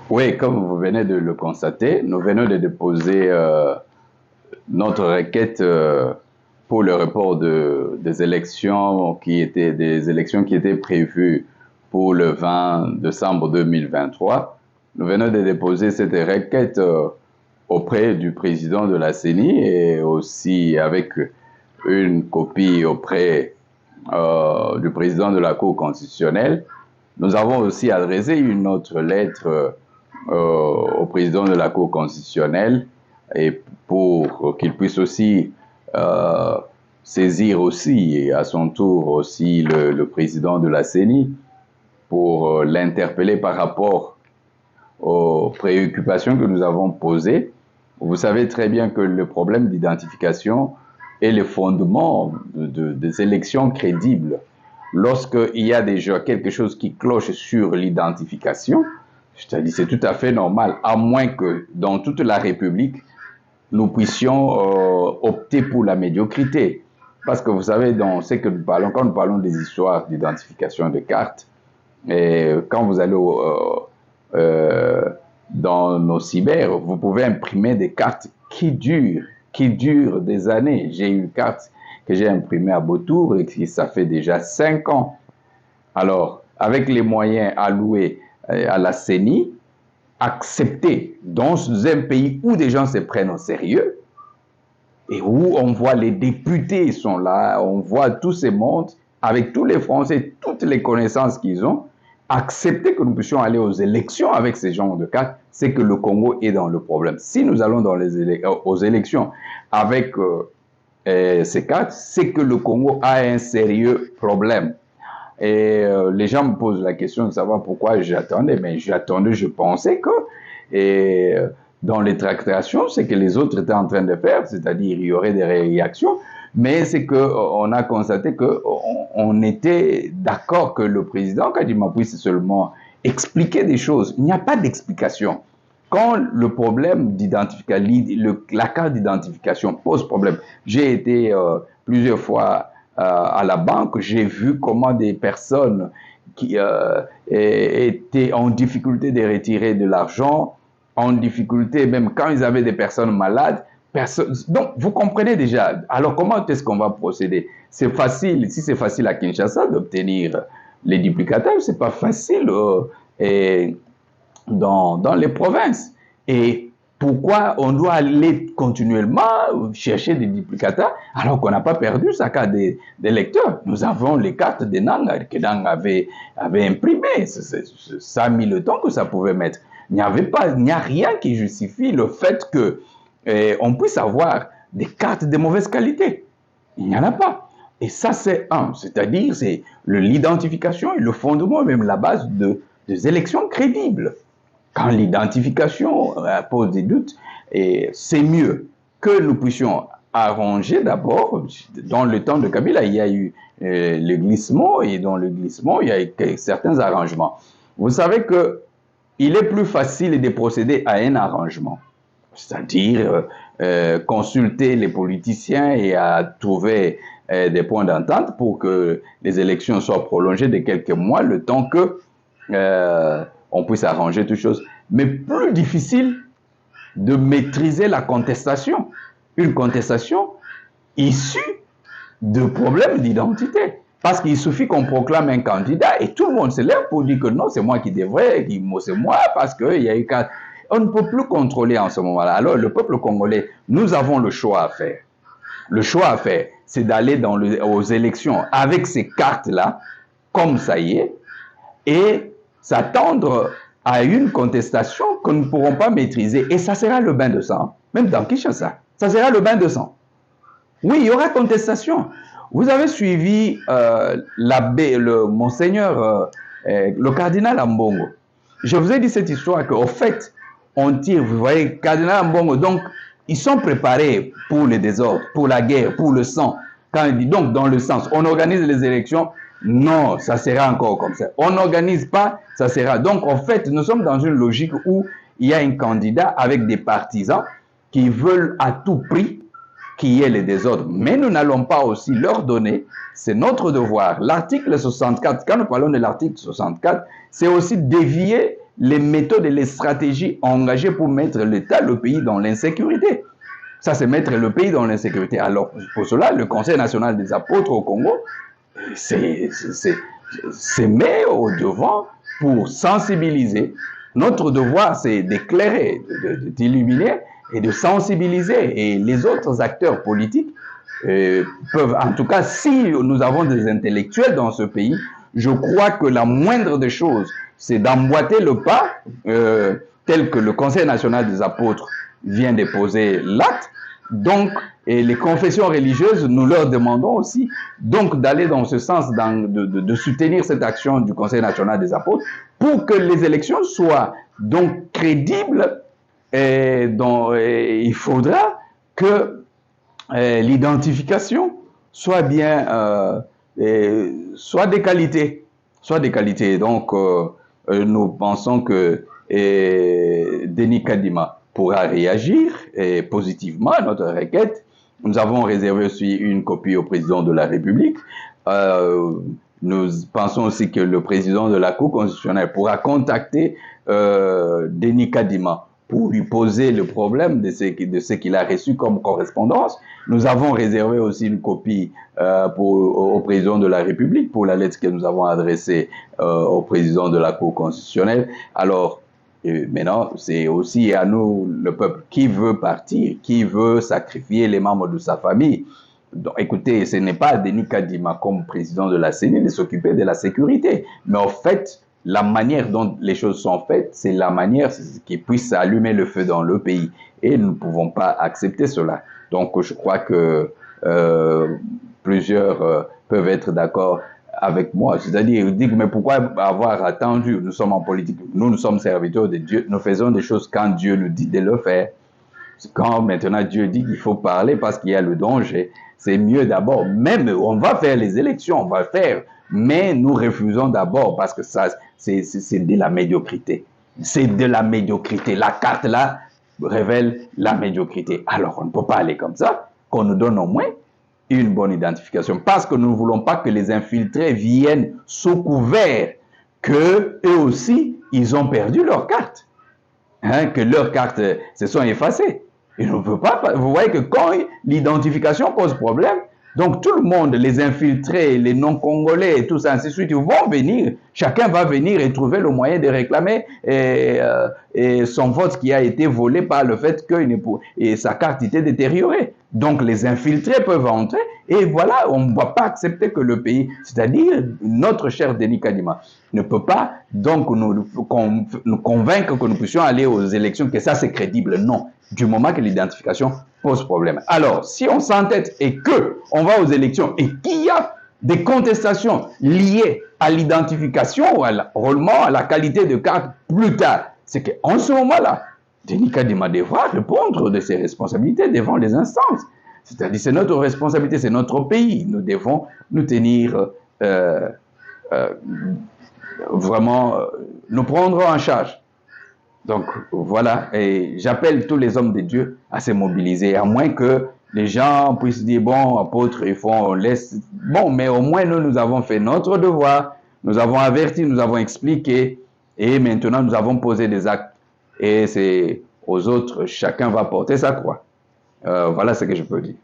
Oui, comme vous venez de le constater, nous venons de déposer notre requête pour le report des élections qui étaient prévues pour le 20 décembre 2023. Nous venons de déposer cette requête auprès du président de la CENI et aussi avec une copie auprès du président de la Cour constitutionnelle. Nous avons aussi adressé une autre lettre au président de la Cour constitutionnelle et pour qu'il puisse aussi euh, saisir aussi et à son tour aussi le président de la CENI pour l'interpeller par rapport aux préoccupations que nous avons posées. Vous savez très bien que le problème d'identification est le fondement des élections crédibles. Lorsqu'il y a déjà quelque chose qui cloche sur l'identification, je te dis, c'est tout à fait normal, à moins que dans toute la République, nous puissions opter pour la médiocrité. Parce que vous savez, dans ce que nous parlons, quand nous parlons des histoires d'identification de cartes, et quand vous allez dans nos cyber, vous pouvez imprimer des cartes qui durent des années. J'ai une carte que j'ai imprimée à Beautour et qui ça fait déjà 5 ans. Alors, avec les moyens alloués à la CENI, accepter dans un pays où des gens se prennent au sérieux et où on voit les députés sont là, on voit tous ces mondes avec tous les Français, toutes les connaissances qu'ils ont, accepter que nous puissions aller aux élections avec ces genres de cartes, c'est que le Congo est dans le problème. Si nous allons aux élections avec ces cartes, c'est que le Congo a un sérieux problème. Et les gens me posent la question de savoir pourquoi j'attendais. Mais j'attendais, je pensais que et, dans les tractations, c'est que les autres étaient en train de faire, c'est-à-dire il y aurait des réactions, mais c'est qu'on a constaté qu'on était d'accord que le président Kadima puisse seulement expliquer des choses. Il n'y a pas d'explication. Quand le problème d'identification, la carte d'identification pose problème, j'ai été plusieurs fois à la banque, j'ai vu comment des personnes qui étaient en difficulté de retirer de l'argent, en difficulté même quand ils avaient des personnes malades. Donc, vous comprenez déjà. Alors, comment est-ce qu'on va procéder? C'est facile, si c'est facile à Kinshasa d'obtenir les duplicataires, c'est pas facile dans les provinces. Et pourquoi on doit aller continuellement chercher des duplicateurs alors qu'on n'a pas perdu sa carte d'électeur? Nous avons les cartes de Nanga que Nanga avait imprimées. Ça a mis le temps que ça pouvait mettre. Il n'y a rien qui justifie le fait que on puisse avoir des cartes de mauvaise qualité. Il n'y en a pas. Et ça, c'est c'est-à-dire c'est l'identification et le fondement, même la base des élections crédibles. Quand l'identification pose des doutes, c'est mieux que nous puissions arranger d'abord, dans le temps de Kabila, il y a eu le glissement, et dans le glissement, il y a eu certains arrangements. Vous savez qu'il est plus facile de procéder à un arrangement, c'est-à-dire consulter les politiciens et à trouver des points d'entente pour que les élections soient prolongées de quelques mois, le temps que on puisse arranger toutes choses. Mais plus difficile de maîtriser la contestation. Une contestation issue de problèmes d'identité. Parce qu'il suffit qu'on proclame un candidat et tout le monde se lève pour dire que non, c'est moi qui devrais, c'est moi, parce qu'il y a eu... On ne peut plus contrôler en ce moment-là. Alors, le peuple congolais, nous avons le choix à faire. Le choix à faire, c'est d'aller aux élections avec ces cartes-là, comme ça y est, et s'attendre à une contestation que nous ne pourrons pas maîtriser. Et ça sera le bain de sang. Même dans Kinshasa, ça sera le bain de sang. Oui, il y aura contestation. Vous avez suivi l'abbé, le monseigneur, le cardinal Ambongo. Je vous ai dit cette histoire qu'au fait, on tire, vous voyez, cardinal Ambongo, donc, ils sont préparés pour les désordres, pour la guerre, pour le sang. Quand il dit, donc, dans le sens, on organise les élections, non, ça sera encore comme ça. On n'organise pas, ça sera. Donc, en fait, nous sommes dans une logique où il y a un candidat avec des partisans qui veulent à tout prix qu'il y ait les désordres. Mais nous n'allons pas aussi leur donner, c'est notre devoir. L'article 64, quand nous parlons de l'article 64, c'est aussi dévier les méthodes et les stratégies engagées pour mettre l'État, le pays dans l'insécurité. Ça, c'est mettre le pays dans l'insécurité. Alors, pour cela, le Conseil national des apôtres au Congo c'est met au devant pour sensibiliser. Notre devoir, c'est d'éclairer, d'illuminer et de sensibiliser. Et les autres acteurs politiques peuvent, en tout cas, si nous avons des intellectuels dans ce pays, je crois que la moindre des choses, c'est d'emboîter le pas, tel que le Conseil national des apôtres vient déposer l'acte. Donc, et les confessions religieuses, nous leur demandons aussi donc d'aller dans ce sens, de soutenir cette action du Conseil national des apôtres pour que les élections soient donc crédibles. Et il faudra que l'identification soit bien, soit des qualités, Donc, nous pensons que Denis Kadima pourra réagir positivement à notre requête. Nous avons réservé aussi une copie au président de la République. Nous pensons aussi que le président de la Cour constitutionnelle pourra contacter Denis Kadima pour lui poser le problème de ce qu'il a reçu comme correspondance. Nous avons réservé aussi une copie au président de la République pour la lettre que nous avons adressée au président de la Cour constitutionnelle. Alors, maintenant, c'est aussi à nous, le peuple, qui veut partir, qui veut sacrifier les membres de sa famille. Donc, écoutez, ce n'est pas à Denis Kadima, comme président de la CENI, de s'occuper de la sécurité. Mais en fait, la manière dont les choses sont faites, c'est la manière qui puisse allumer le feu dans le pays. Et nous ne pouvons pas accepter cela. Donc, je crois que plusieurs peuvent être d'accord avec moi. C'est-à-dire, dire, mais pourquoi avoir attendu? Nous sommes en politique, nous sommes serviteurs de Dieu, nous faisons des choses quand Dieu nous dit de le faire. Quand maintenant Dieu dit qu'il faut parler parce qu'il y a le danger, c'est mieux d'abord. Même, on va faire les élections, on va le faire, mais nous refusons d'abord parce que ça, c'est de la médiocrité. C'est de la médiocrité. La carte là révèle la médiocrité. Alors, on ne peut pas aller comme ça, qu'on nous donne au moins une bonne identification, parce que nous ne voulons pas que les infiltrés viennent sous couvert que eux aussi, ils ont perdu leur carte, que leurs cartes se sont effacées. Et on ne peut pas. Vous voyez que quand l'identification pose problème, donc tout le monde, les infiltrés, les non-congolais et tout ça, ainsi de suite, ils vont venir. Chacun va venir et trouver le moyen de réclamer son vote qui a été volé par le fait que sa carte était détériorée. Donc les infiltrés peuvent entrer et voilà, on ne va pas accepter que le pays, c'est-à-dire notre cher Denis Kadima, ne peut pas donc nous convaincre que nous puissions aller aux élections, que ça c'est crédible. Non, du moment que l'identification pose problème. Alors, si on s'entête et que on va aux élections et qu'il y a des contestations liées à l'identification ou à l'enrôlement, à la qualité de carte plus tard, c'est qu'en ce moment-là, Denis Kadima devra répondre de ses responsabilités devant les instances. C'est-à-dire, c'est notre responsabilité, c'est notre pays. Nous devons nous tenir vraiment, nous prendre en charge. Donc, voilà, et j'appelle tous les hommes de Dieu à se mobiliser, à moins que les gens puissent dire, bon, apôtres, on laisse. Bon, mais au moins, nous avons fait notre devoir, nous avons averti, nous avons expliqué, et maintenant, nous avons posé des actes. Et c'est aux autres, chacun va porter sa croix. Voilà ce que je peux dire.